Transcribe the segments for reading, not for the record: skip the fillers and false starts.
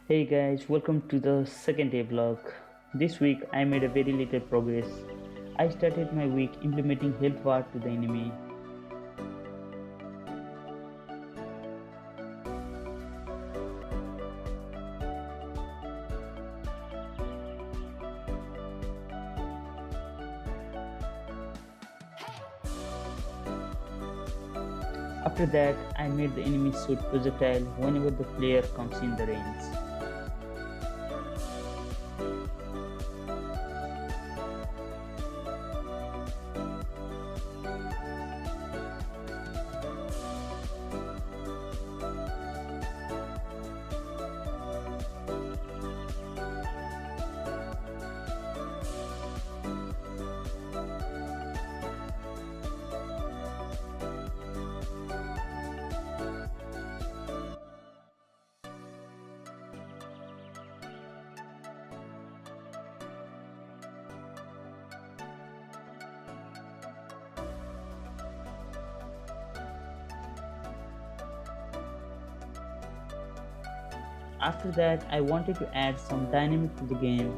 Hey guys, welcome to the second day vlog. This week I made a very little progress. I started my week implementing health ward to the enemy. After that, I made the enemy shoot projectile whenever the player comes in the range. After that, I wanted to add some dynamic to the game.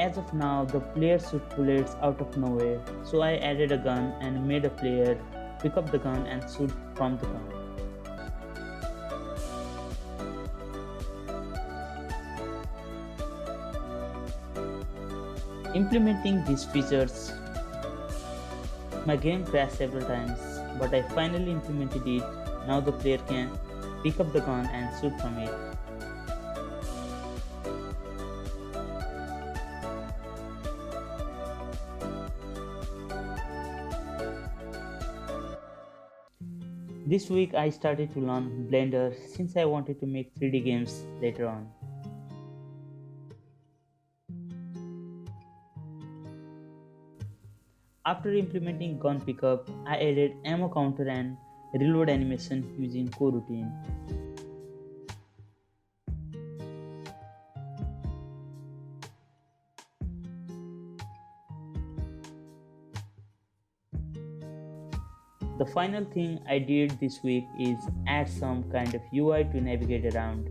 As of now, the player shoots bullets out of nowhere, so I added a gun and made a player pick up the gun and shoot from the gun. Implementing these features, my game crashed several times, but I finally implemented it. Now the player can pick up the gun and shoot from it. This week I started to learn Blender since I wanted to make 3D games later on. After implementing gun pickup, I added ammo counter and reload animation using coroutine. The final thing I did this week is add some kind of UI to navigate around.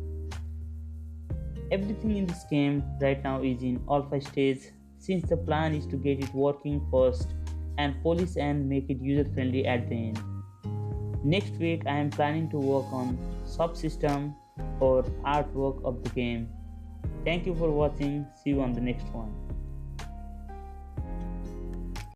Everything in this game right now is in alpha stage since the plan is to get it working first and polish and make it user friendly at the end. Next week I am planning to work on subsystem or artwork of the game. Thank you for watching. See you on the next one.